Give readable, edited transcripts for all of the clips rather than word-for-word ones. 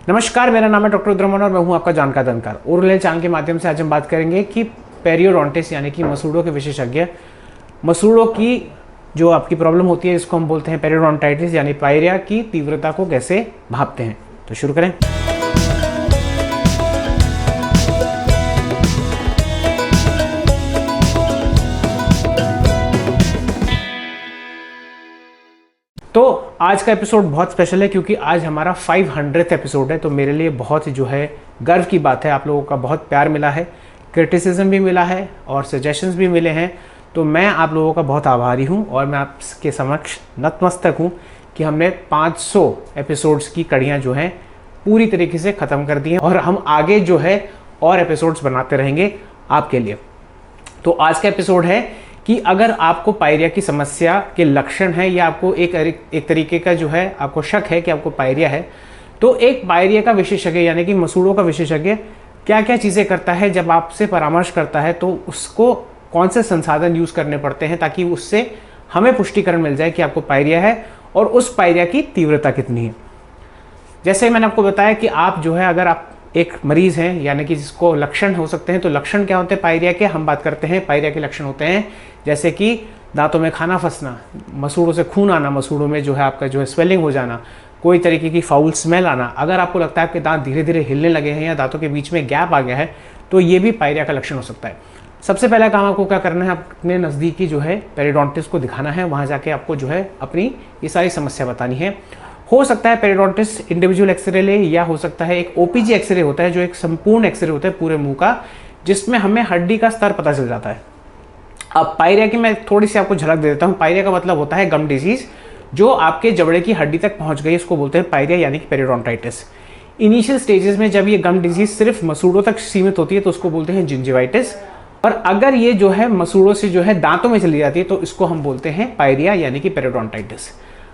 नमस्कार, मेरा नाम है डॉक्टर रुद्रमन और मैं हूं आपका जानकार दंतकार। ओरल हेल्थ चैनल के माध्यम से आज हम बात करेंगे कि पेरियोडोंटिस यानी कि मसूड़ों के विशेषज्ञ मसूड़ों की जो आपकी प्रॉब्लम होती है, इसको हम बोलते हैं पेरियोडोंटाइटिस यानी पायरिया की तीव्रता को कैसे भांपते हैं। तो शुरू करें। तो आज का एपिसोड बहुत स्पेशल है क्योंकि आज हमारा 500th एपिसोड है। तो मेरे लिए बहुत ही जो है गर्व की बात है। आप लोगों का बहुत प्यार मिला है, क्रिटिसिज्म भी मिला है और सजेशंस भी मिले हैं। तो मैं आप लोगों का बहुत आभारी हूं और मैं आपके समक्ष नतमस्तक हूं कि हमने 500 एपिसोड्स की कड़ियां जो हैं पूरी तरीके से ख़त्म कर दी हैं और हम आगे जो है और एपिसोड्स बनाते रहेंगे आपके लिए। तो आज का एपिसोड है कि अगर आपको पायरिया की समस्या के लक्षण है या आपको एक तरीके का जो है आपको शक है कि आपको पायरिया है, तो एक पायरिया का विशेषज्ञ यानी कि मसूड़ों का विशेषज्ञ क्या क्या चीज़ें करता है, जब आपसे परामर्श करता है तो उसको कौन से संसाधन यूज़ करने पड़ते हैं ताकि उससे हमें पुष्टिकरण मिल जाए कि आपको पायरिया है और उस पायरिया की तीव्रता कितनी है। जैसे मैंने आपको बताया कि आप जो है अगर आप एक मरीज़ हैं यानी कि जिसको लक्षण हो सकते हैं, तो लक्षण क्या होते हैं पायरिया के, हम बात करते हैं पायरिया के लक्षण होते हैं जैसे कि दांतों में खाना फंसना, मसूड़ों से खून आना, मसूड़ों में जो है आपका जो है स्वेलिंग हो जाना, कोई तरीके की फाउल स्मेल आना। अगर आपको लगता है आपके दांत धीरे धीरे हिलने लगे हैं या दांतों के बीच में गैप आ गया है, तो ये भी पायरिया का लक्षण हो सकता है। सबसे पहला काम आपको क्या करना है, अपने नज़दीकी जो है पेरियोडोंटिस्ट को दिखाना है। वहाँ जाके आपको जो है अपनी ये सारी समस्या बतानी है। हो सकता है पेरियोडोंटिस्ट इंडिविजुअल एक्सरे ले या हो सकता है एक ओपीजी एक्सरे होता है जो एक संपूर्ण एक्सरे होता है पूरे मुंह का, जिसमें हमें हड्डी का स्तर पता चल जाता है। अब पायरिया की मैं थोड़ी सी आपको झलक दे देता हूँ। पायरिया का मतलब होता है गम डिजीज जो आपके जबड़े की हड्डी तक पहुंच गई, इसको बोलते हैं पायरिया यानी कि पेरियोडोंटाइटिस। इनिशियल स्टेजेस में जब ये गम डिजीज सिर्फ मसूड़ों तक सीमित होती है तो उसको बोलते हैं जिंजिवाइटिस, और अगर ये जो है मसूड़ों से जो है दांतों में चली जाती है तो इसको हम बोलते हैं पायरिया यानी कि पेरियोडोंटाइटिस।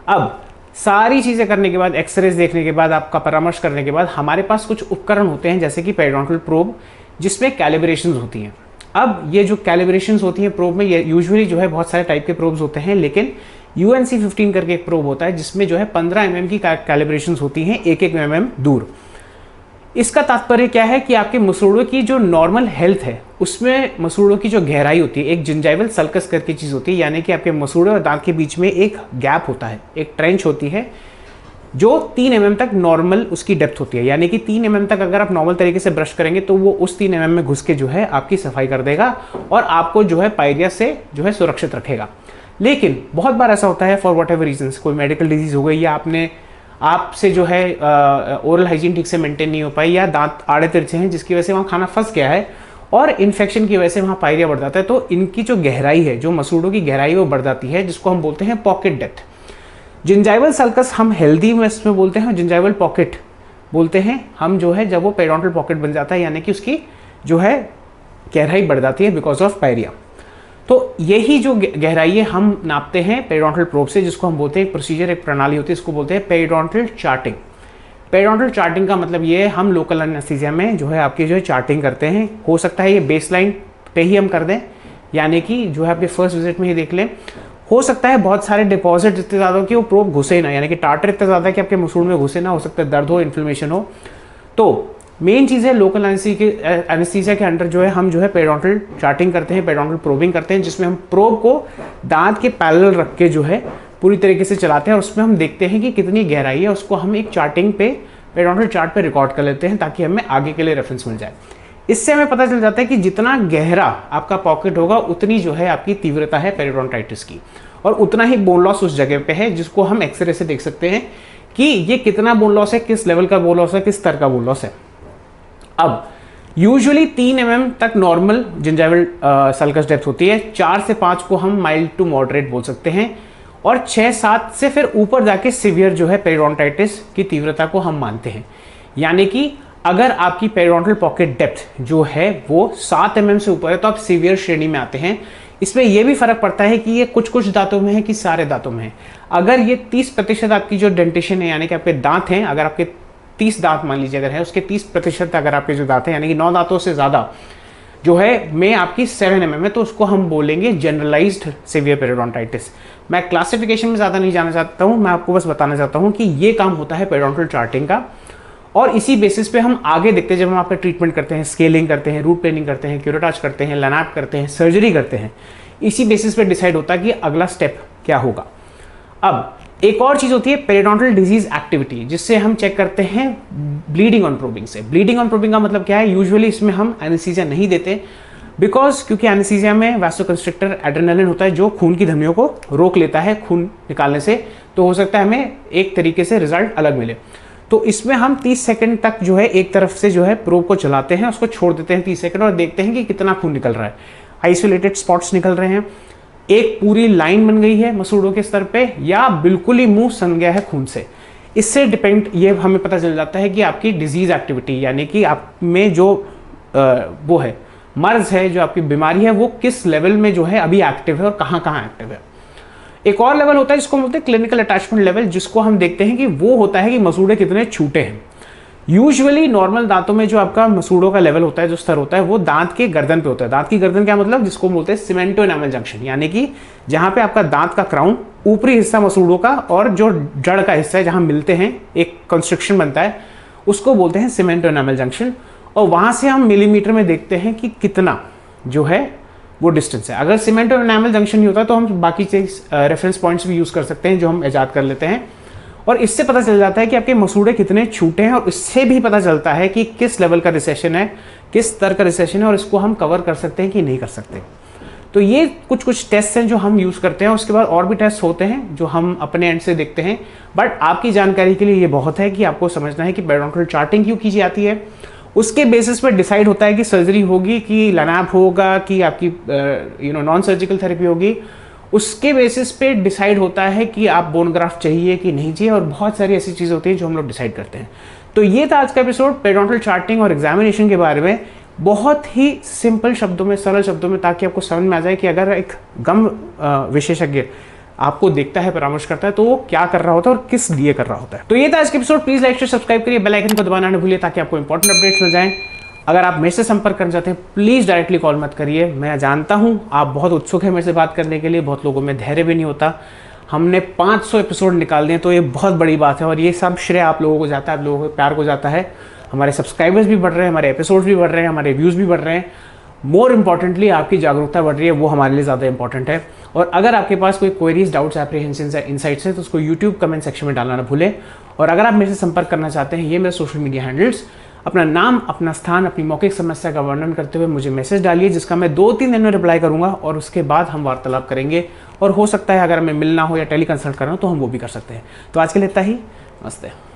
अब सारी चीज़ें करने के बाद, एक्सरेज देखने के बाद, आपका परामर्श करने के बाद हमारे पास कुछ उपकरण होते हैं जैसे कि पेरियोडोंटल प्रोब, जिसमें कैलिब्रेशंस होती हैं। अब ये जो कैलिब्रेशंस होती हैं प्रोब में, ये यूजुअली जो है बहुत सारे टाइप के प्रोब्स होते हैं, लेकिन UNC 15 करके एक प्रोब होता है जिसमें जो है 15 mm की कैलिब्रेशंस होती हैं 1-1 mm दूर। इसका तात्पर्य क्या है कि आपके मसूड़ों की जो नॉर्मल हेल्थ है उसमें मसूड़ों की जो गहराई होती है, एक जिंजाइवल सल्कस करके चीज़ होती है, यानी कि आपके मसूड़े और दांत के बीच में एक गैप होता है, एक ट्रेंच होती है जो 3 mm तक नॉर्मल उसकी डेप्थ होती है। यानी कि 3 mm तक अगर आप नॉर्मल तरीके से ब्रश करेंगे तो वो उस 3 mm में घुस के जो है आपकी सफाई कर देगा और आपको जो है पायरिया से जो है सुरक्षित रखेगा। लेकिन बहुत बार ऐसा होता है फॉर वॉट एवर रीजन्स, कोई मेडिकल डिजीज हो गई या आपसे जो है ओरल हाइजीन ठीक से मेंटेन नहीं हो पाई या दांत आड़े तिरछे हैं जिसकी वजह से वहाँ खाना फंस गया है और इन्फेक्शन की वजह से वहाँ पायरिया बढ़ जाता है, तो इनकी जो गहराई है, जो मसूड़ों की गहराई वो बढ़ जाती है, जिसको हम बोलते हैं पॉकेट डेप्थ। जिंजाइवल सल्कस हम हेल्दी में इसमें बोलते हैं, जिंजाइवल पॉकेट बोलते हैं हम जो है जब वो पेरियोडोंटल पॉकेट बन जाता है यानी कि उसकी जो है गहराई बढ़ जाती है बिकॉज ऑफ पायरिया। तो यही जो गहराई है हम नापते हैं पेरियोडोंटल प्रोब से, जिसको हम बोलते हैं एक प्रोसीजर, एक प्रणाली होती है, इसको बोलते हैं पेरियोडोंटल चार्टिंग। पेरियोडोंटल चार्टिंग का मतलब ये है हम लोकल एनेस्थीसिया में जो है आपकी जो है चार्टिंग करते हैं। हो सकता है ये बेसलाइन पे ही हम कर दें, यानी कि जो है आपके फर्स्ट विजिट में ही देख लें। हो सकता है बहुत सारे डिपॉजिट इतने ज़्यादा कि वो प्रोब घुसे ना, यानी कि टार्टर इतना ज़्यादा कि आपके मसूड़ में घुसे ना, हो सकता है दर्द हो, इन्फ्लेमेशन हो। तो मेन चीज़ है लोकल एनेस्थीसिया के अंडर जो है हम जो है पेरियोडोंटल चार्टिंग करते हैं, पेरियोडोंटल प्रोबिंग करते हैं, जिसमें हम प्रोब को दांत के पैरेलल रख के जो है पूरी तरीके से चलाते हैं और उसमें हम देखते हैं कि कितनी गहराई है, उसको हम एक चार्टिंग पे पेरियोडोंटल चार्ट पे रिकॉर्ड कर लेते हैं ताकि हमें आगे के लिए रेफरेंस मिल जाए। इससे हमें पता चल जाता है कि जितना गहरा आपका पॉकेट होगा उतनी जो है आपकी तीव्रता है पेरियोडोंटाइटिस की, और उतना ही बोन लॉस उस जगह पे है, जिसको हम एक्सरे से देख सकते हैं कि ये कितना बोन लॉस है, किस लेवल का बोन लॉस है, किस स्तर का बोन लॉस है। अब यूजुअली 3 mm तक नॉर्मल जिंजाइवल सल्कस डेप्थ होती है, 4 से 5 को हम माइल्ड टू मॉडरेट बोल सकते हैं, और 6-7 से फिर ऊपर जाके सीवियर जो है पेरियोडोंटाइटिस की तीव्रता को हम मानते हैं। यानी कि अगर आपकी पेरियोडोंटल पॉकेट डेप्थ जो है वो 7 mm से ऊपर है तो आप सीवियर श्रेणी में आते हैं। इसमें यह भी फर्क पड़ता है कि ये कुछ कुछ दांतों में है कि सारे दांतों में है। अगर ये 30% आपकी जो डेंटेशन है, यानी कि आपके दांत हैं, अगर आपके 30 दांत मान लीजिए अगर है, उसके 30% अगर आपके जो दांत हैं यानी कि 9 दांतों से ज़्यादा जो है में आपकी 7 mm है, तो उसको हम बोलेंगे जनरलाइज्ड सीवियर पेरियोडोंटाइटिस। मैं क्लासिफिकेशन में ज़्यादा नहीं जाना चाहता हूँ, मैं आपको बस बताना चाहता हूँ कि ये काम होता है पेरियोडोंटल चार्टिंग का। और इसी बेसिस पे हम आगे देखते हैं, जब हम आपका ट्रीटमेंट करते हैं, स्केलिंग करते हैं, रूट प्लेनिंग करते हैं, क्यूरेटाज करते हैं, लैनाप करते हैं, सर्जरी करते हैं, इसी बेसिस पे डिसाइड होता है कि अगला स्टेप क्या होगा। अब एक और चीज़ होती है पेरिडोंटल डिजीज एक्टिविटी, जिससे हम चेक करते हैं ब्लीडिंग ऑन प्रोबिंग से। ब्लीडिंग ऑन प्रोबिंग का मतलब क्या है? यूजुअली इसमें हम एनेस्थीसिया नहीं देते, क्योंकि एनेस्थीसिया में वैसोकंस्ट्रिक्टर एड्रेनालिन होता है जो खून की धमनियों को रोक लेता है खून निकालने से, तो हो सकता है हमें एक तरीके से रिजल्ट अलग मिले। तो इसमें हम 30 सेकंड तक जो है एक तरफ से जो है प्रोब को चलाते हैं, उसको छोड़ देते हैं 30 सेकंड और देखते हैं कि कितना खून निकल रहा है। आइसोलेटेड स्पॉट्स निकल रहे हैं, एक पूरी लाइन बन गई है मसूड़ों के स्तर पे, या बिल्कुल ही मुंह सन गया है खून से। इससे डिपेंड ये हमें पता चल जाता है कि आपकी डिजीज एक्टिविटी, यानी कि आप में जो वो है मर्ज है, जो आपकी बीमारी है, वो किस लेवल में जो है अभी एक्टिव है और कहाँ कहाँ एक्टिव है। एक और लेवल होता है जिसको बोलते हैं क्लिनिकल अटैचमेंट लेवल, जिसको हम देखते हैं कि वो होता है कि मसूड़े कितने छूटे हैं। यूजुअली नॉर्मल दांतों में जो आपका मसूड़ों का लेवल होता है, जो स्तर होता है, वो दांत के गर्दन पे होता है। दांत की गर्दन क्या मतलब? जिसको बोलते हैं सीमेंटो एनामल जंक्शन, यानी कि जहां पे आपका दांत का क्राउन, ऊपरी हिस्सा मसूड़ों का और जो जड़ का हिस्सा है जहां मिलते हैं, एक कंस्ट्रक्शन बनता है, उसको बोलते हैं सीमेंटो एनामल जंक्शन। और वहां से हम मिलीमीटर में देखते हैं कि कितना जो है वो डिस्टेंस है। अगर सीमेंटो एनामल जंक्शन नहीं होता तो हम बाकी चीज रेफरेंस पॉइंट्स भी यूज कर सकते हैं, जो हम ईजाद कर लेते हैं, और इससे पता चल जाता है कि आपके मसूड़े कितने छूटे हैं, और इससे भी पता चलता है कि किस लेवल का रिसेशन है, किस स्तर का रिसेशन है, और इसको हम कवर कर सकते हैं कि नहीं कर सकते। तो ये कुछ टेस्ट हैं जो हम यूज करते हैं। उसके बाद और भी टेस्ट होते हैं जो हम अपने एंड से देखते हैं, बट आपकी जानकारी के लिए ये बहुत है कि आपको समझना है कि पेरिडोंटल चार्टिंग क्यों की जाती है। उसके बेसिस पे डिसाइड होता है कि सर्जरी होगी, कि लैनाप होगा, कि आपकी नॉन सर्जिकल थेरेपी होगी। उसके बेसिस पे डिसाइड होता है कि आप बोन ग्राफ्ट चाहिए कि नहीं चाहिए, और बहुत सारी ऐसी चीज़ें होती हैं जो हम लोग डिसाइड करते हैं। तो ये था आज का एपिसोड पेरिडोंटल चार्टिंग और एग्जामिनेशन के बारे में, बहुत ही सिंपल शब्दों में, सरल शब्दों में, ताकि आपको समझ में आ जाए कि अगर एक गम विशेषज्ञ आपको देखता है, परामर्श करता है, तो वो क्या कर रहा होता है और किस लिए कर रहा होता है। तो ये था आज का episode. Please like share subscribe करिए, बेल आइकन को दबाना न भूलिए ताकि आपको इंपॉर्टेंट अपडेट्स मिल जाएं। अगर आप मेरे से संपर्क करना चाहते हैं, प्लीज़ डायरेक्टली कॉल मत करिए। मैं जानता हूँ आप बहुत उत्सुक हैं मेरे से बात करने के लिए, बहुत लोगों में धैर्य भी नहीं होता। हमने 500 एपिसोड निकाल दिए, तो ये बहुत बड़ी बात है, और ये सब श्रेय आप लोगों को जाता है, आप लोगों के प्यार को जाता है। हमारे सब्सक्राइबर्स भी बढ़ रहे हैं, हमारे एपिसोड्स भी बढ़ रहे हैं, हमारे व्यूज़ भी बढ़ रहे हैं। मोर इंपॉर्टेंटली आपकी जागरूकता बढ़ रही है, वो हमारे लिए ज़्यादा इंपॉर्टेंट है। और अगर आपके पास कोई क्वेरीज, डाउट्स, एप्रीहेंशंस या इनसाइट्स हैं, तो उसको यूट्यूब कमेंट सेक्शन में डालना ना भूलें। और अगर आप मेरे से संपर्क करना चाहते हैं, ये मेरे सोशल मीडिया हैंडल्स, अपना नाम, अपना स्थान, अपनी मौखिक समस्या का वर्णन करते हुए मुझे मैसेज डालिए, जिसका मैं 2-3 दिन में रिप्लाई करूंगा, और उसके बाद हम वार्तालाप करेंगे। और हो सकता है अगर हमें मिलना हो या टेली कंसल्ट करना हो तो हम वो भी कर सकते हैं। तो आज के लिए इतना ही। नमस्ते।